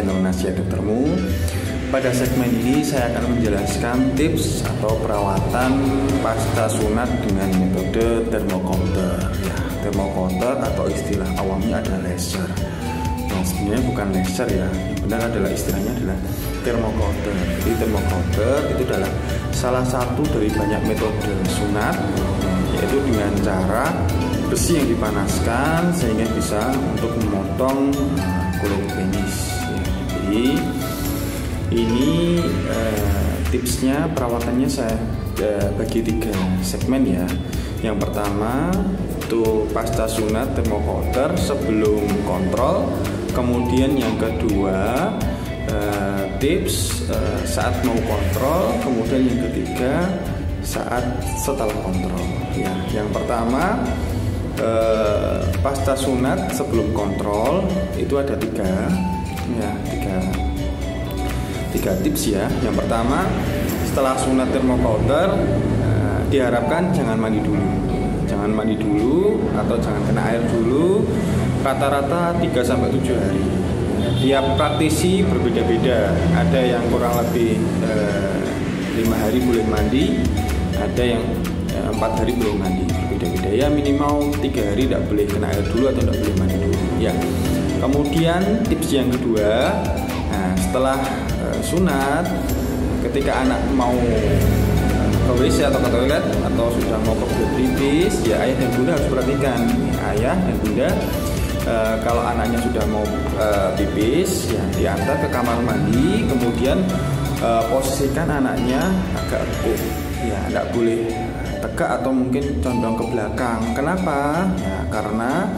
channel Nasihat Doktermu. Pada segmen ini saya akan menjelaskan tips atau perawatan pasca sunat dengan metode thermocouple. Ya, thermocouple atau istilah awamnya adalah laser. Nah, sebenarnya bukan laser ya, yang benar adalah istilahnya adalah thermocouple. Jadi thermocouple itu adalah salah satu dari banyak metode sunat, yaitu dengan cara besi yang dipanaskan sehingga bisa untuk memotong kulit penis. Ya, jadi ini tipsnya, perawatannya saya bagi 3 segmen ya. Yang pertama itu pasca sunat thermocouple sebelum kontrol. Kemudian yang kedua tips saat mau kontrol. Kemudian yang ketiga saat setelah kontrol. Ya, yang pertama pasca sunat sebelum kontrol itu ada 3 tips ya. Yang pertama, setelah sunat thermocouple diharapkan jangan mandi dulu atau jangan kena air dulu, rata-rata 3-7 hari. Tiap praktisi berbeda-beda, ada yang kurang lebih 5 hari boleh mandi, ada yang 4 hari boleh mandi, berbeda-beda ya. Minimal 3 hari tidak boleh kena air dulu atau tidak boleh mandi dulu ya. Kemudian tips yang kedua, setelah sunat, ketika anak mau ke WC atau ke toilet atau sudah mau ke pipis, ya ayah dan bunda harus perhatikan. Ayah dan bunda kalau anaknya sudah mau pipis, ya diantar ke kamar mandi, kemudian posisikan anaknya agak tekuk, ya tidak boleh tegak atau mungkin condong ke belakang. Kenapa? Ya, karena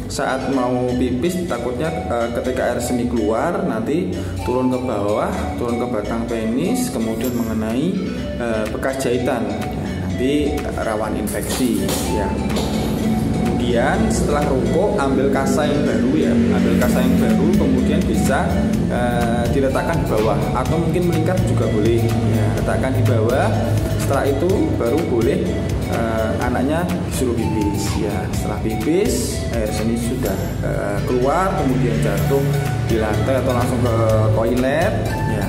saat mau pipis takutnya ketika air seni keluar nanti turun ke bawah, turun ke batang penis, kemudian mengenai bekas jahitan, ya, nanti rawan infeksi ya. Kemudian setelah rukuk ambil kasa yang baru ya, kemudian bisa diletakkan di bawah atau mungkin melingkar juga boleh ya, letakkan di bawah. Setelah itu baru boleh anaknya disuruh pipis ya. Setelah pipis air seni sudah keluar, kemudian jatuh di lantai atau langsung ke toilet ya.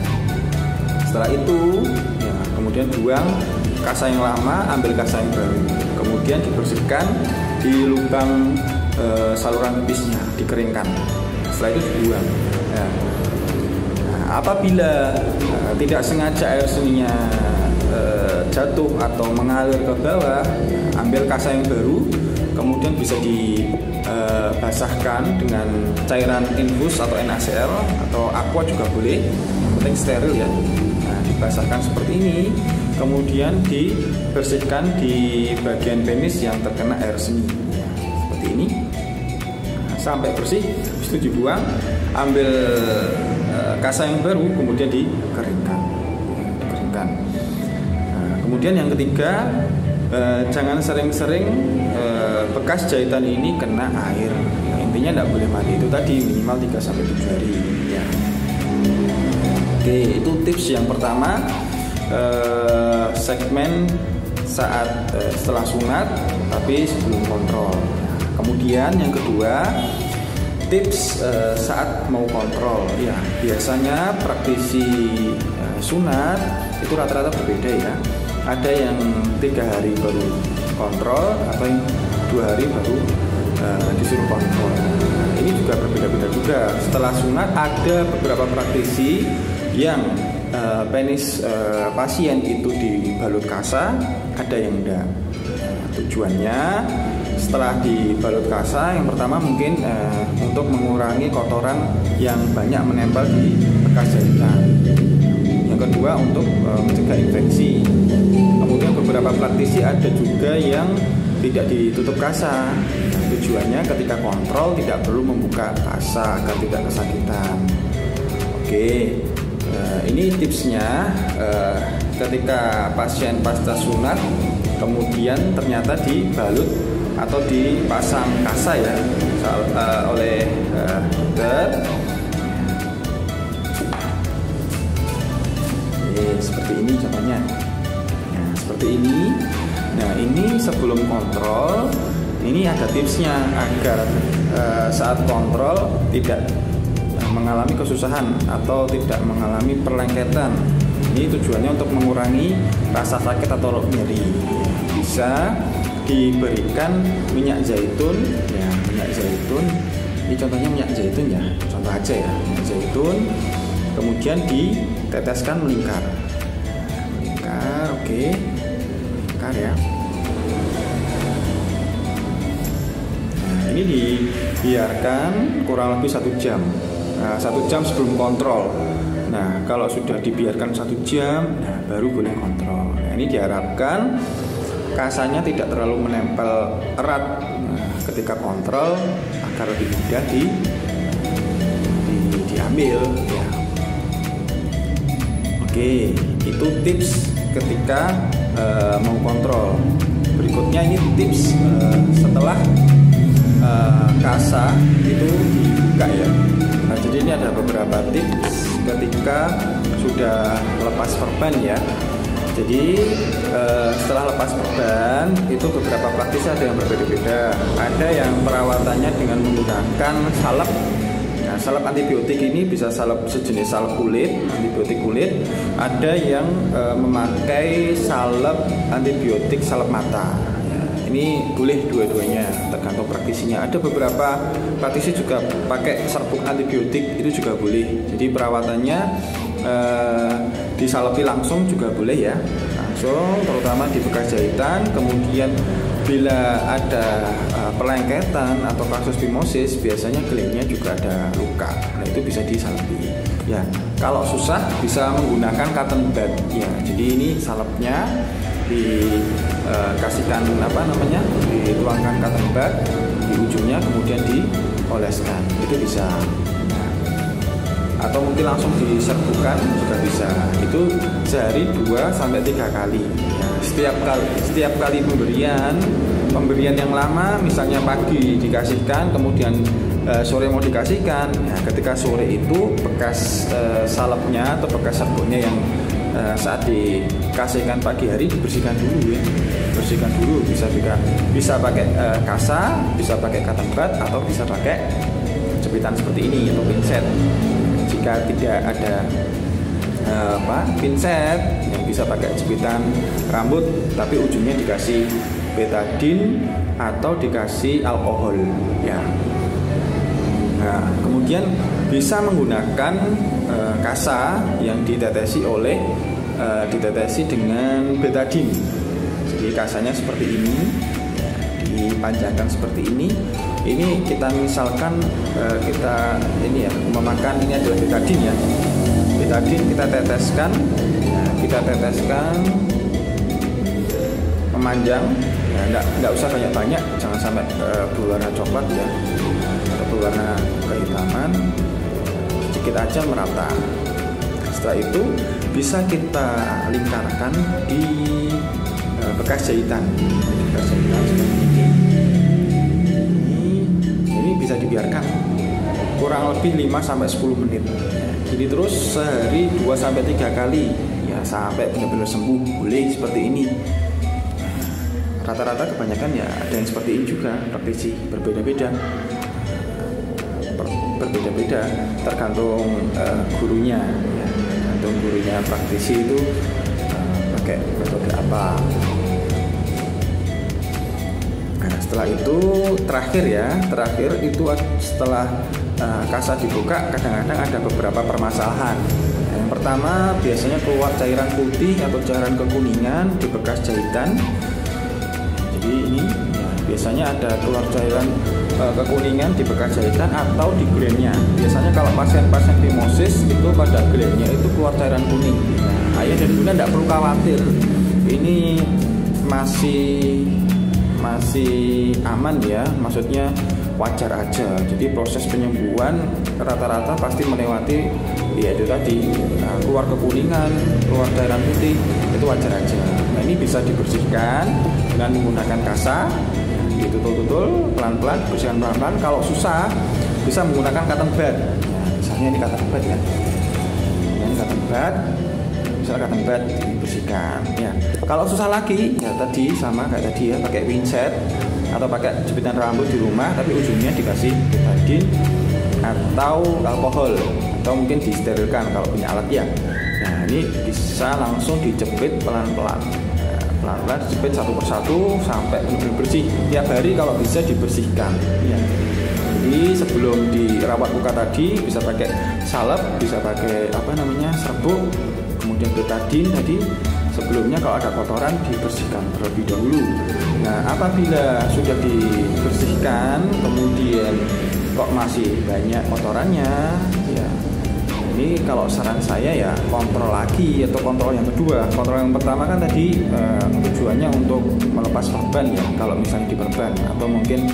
Setelah itu ya, kemudian buang kasa yang lama, ambil kasa yang baru, kemudian dibersihkan di lubang saluran pipisnya, dikeringkan. Setelah itu dibuang ya. Nah, apabila tidak sengaja air seninya jatuh atau mengalir ke bawah, ambil kasa yang baru, kemudian bisa dibasahkan dengan cairan infus atau NaCl atau aqua juga boleh, yang penting steril ya. Nah, dibasahkan seperti ini, kemudian dibersihkan di bagian penis yang terkena air seni ya, seperti ini. Nah, sampai bersih, habis itu dibuang, ambil kasa yang baru, kemudian dikeringkan. Kemudian yang ketiga, jangan sering-sering bekas jahitan ini kena air. Nah, intinya tidak boleh mandi, itu tadi minimal 3-7 hari ya. Oke, itu tips yang pertama, segmen saat setelah sunat tapi sebelum kontrol. Kemudian yang kedua, tips saat mau kontrol ya. Biasanya praktisi sunat itu rata-rata berbeda ya. Ada yang 3 hari baru kontrol, atau yang 2 hari baru disuruh kontrol. Nah, ini juga berbeda-beda juga. Setelah sunat ada beberapa praktisi yang penis pasien itu dibalut kasa, ada yang enggak. Tujuannya setelah dibalut kasa, yang pertama mungkin untuk mengurangi kotoran yang banyak menempel di bekas jahitan. Yang kedua untuk mencegah infeksi. Kemudian beberapa praktisi ada juga yang tidak ditutup kasa. Tujuannya ketika kontrol tidak perlu membuka kasa agar tidak kesakitan. Oke, ini tipsnya ketika pasien pasca sunat kemudian ternyata dibalut atau dipasang kasa ya oleh dokter. Seperti ini contohnya. Nah, seperti ini. Nah, ini sebelum kontrol, ini ada tipsnya agar saat kontrol tidak mengalami kesusahan atau tidak mengalami perlengketan. Ini tujuannya untuk mengurangi rasa sakit atau nyeri. Bisa diberikan minyak zaitun, ya minyak zaitun. Ini contohnya minyak zaitun ya, contoh aja ya, minyak zaitun. Kemudian diteteskan melingkar, oke, melingkar ya. Nah, ini dibiarkan kurang lebih 1 jam. Nah, 1 jam sebelum kontrol. Nah, kalau sudah dibiarkan 1 jam, nah baru boleh kontrol. Nah, ini diharapkan kasanya tidak terlalu menempel erat ketika kontrol agar lebih mudah diambil ya. Oke, itu tips ketika mau kontrol. Berikutnya ini tips setelah kasa itu dibuka ya. Nah, jadi ini ada beberapa tips ketika sudah lepas perban ya. Jadi setelah lepas perban itu beberapa praktis ada yang berbeda-beda. Ada yang perawatannya dengan menggunakan salep. Nah, salep antibiotik ini bisa salep sejenis salep kulit, antibiotik kulit. Ada yang memakai salep antibiotik salep mata. Ya, ini boleh dua-duanya, tergantung praktisinya. Ada beberapa praktisi juga pakai serbuk antibiotik, itu juga boleh. Jadi perawatannya disalepi langsung juga boleh ya, langsung, terutama di bekas jahitan. Kemudian bila ada perlengketan atau kasus fimosis, biasanya gelengnya juga ada luka, nah itu bisa disalepi ya. Kalau susah bisa menggunakan cotton bud ya. Jadi ini salepnya dikasihkan dituangkan cotton bud di ujungnya, kemudian dioleskan, itu bisa. Atau mungkin langsung diserbukan juga bisa. Itu sehari 2-3 kali. Nah, setiap kali pemberian yang lama, misalnya pagi dikasihkan, kemudian sore mau dikasihkan. Nah, ketika sore itu bekas salepnya atau bekas serbuknya yang saat dikasihkan pagi hari dibersihkan dulu ya. Bersihkan dulu, bisa pakai kasa, bisa pakai cotton bud, atau bisa pakai jepitan seperti ini atau pinset. Jika tidak ada pinset, yang bisa pakai jepitan rambut tapi ujungnya dikasih betadine atau dikasih alkohol ya. Nah, kemudian bisa menggunakan kasa yang ditetesi dengan betadine. Jadi kasanya seperti ini, dipanjangkan seperti ini. Ini kita misalkan memakan ini adalah betadine ya. Betadine kita teteskan memanjang ya, enggak usah banyak, jangan sampai berwarna coklat ya atau berwarna kehitaman, sedikit aja merata. Setelah itu bisa kita lingkarkan di bekas jahitan seperti ini. Ini bisa dibiarkan kurang lebih 5-10 menit. Jadi terus sehari 2-3 kali ya, sampai benar-benar sembuh. Boleh seperti ini. Rata-rata kebanyakan ya ada yang seperti ini juga, praktisi berbeda-beda tergantung gurunya ya. Tergantung gurunya praktisi itu pakai metode apa. Nah, setelah itu terakhir itu setelah kasa dibuka, kadang-kadang ada beberapa permasalahan. Yang pertama, biasanya keluar cairan putih atau cairan kekuningan di bekas jahitan. Jadi ini ya, biasanya ada keluar cairan kekuningan di bekas jahitan atau di glandnya. Biasanya kalau pasien-pasien fimosis itu pada glandnya itu keluar cairan kuning. Nah, ayah dan bunda tidak perlu khawatir. Ini masih aman ya, maksudnya wajar aja. Jadi proses penyembuhan rata-rata pasti melewati ya itu tadi, keluar kekuningan, keluar cairan putih, itu wajar aja. Nah, ini bisa dibersihkan dengan menggunakan kasa, ditutul-tutul pelan-pelan, bersihkan pelan-pelan. Kalau susah bisa menggunakan cotton bud. Nah, misalnya ini cotton bud ya, ini cotton bud, misalnya cotton bud dibersihkan ya. Kalau susah lagi ya tadi sama kayak tadi ya, pakai pinset atau pakai jepitan rambut di rumah tapi ujungnya dikasih betadine atau alkohol, atau mungkin disterilkan kalau punya alat ya. Nah ini bisa langsung dijepit pelan-pelan, pelan-pelan dijepit satu persatu sampai benar-benar bersih. Tiap hari kalau bisa dibersihkan ya. Jadi sebelum dirawat luka tadi bisa pakai salep, bisa pakai serbuk, kemudian betadine tadi. Sebelumnya kalau ada kotoran dibersihkan terlebih dahulu. Nah apabila sudah dibersihkan kemudian kok masih banyak kotorannya ya, ini kalau saran saya ya kontrol lagi, atau kontrol yang kedua. Kontrol yang pertama kan tadi tujuannya untuk melepas perban ya, kalau misalnya diperban, atau mungkin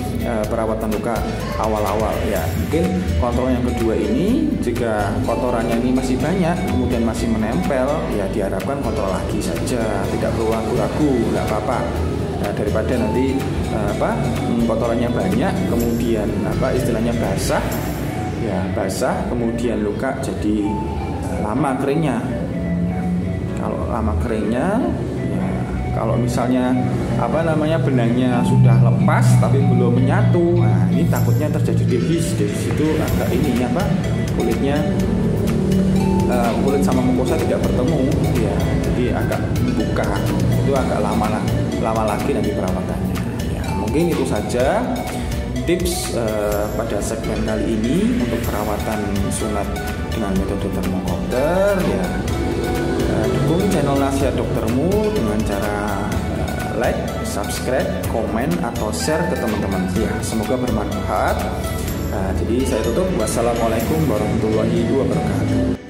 perawatan luka awal-awal ya. Mungkin kontrol yang kedua ini jika kotorannya ini masih banyak kemudian masih menempel ya, diharapkan kontrol lagi saja, tidak perlu ragu-ragu, nggak apa-apa. Nah, daripada nanti kotorannya banyak kemudian istilahnya basah ya, kemudian luka jadi lama keringnya. Kalau lama keringnya ya, kalau misalnya benangnya sudah lepas tapi belum menyatu, nah ini takutnya terjadi dehis. Dehis itu agak kulitnya kulit sama mukosa tidak bertemu ya, jadi agak buka, itu agak lama lagi nanti perawatannya ya. Mungkin itu saja tips pada segmen kali ini untuk perawatan sunat dengan metode termokopter ya. Dukung channel Nasihat Doktermu dengan cara like, subscribe, komen, atau share ke teman-teman ya. Semoga bermanfaat. Jadi saya tutup. Wassalamualaikum warahmatullahi wabarakatuh.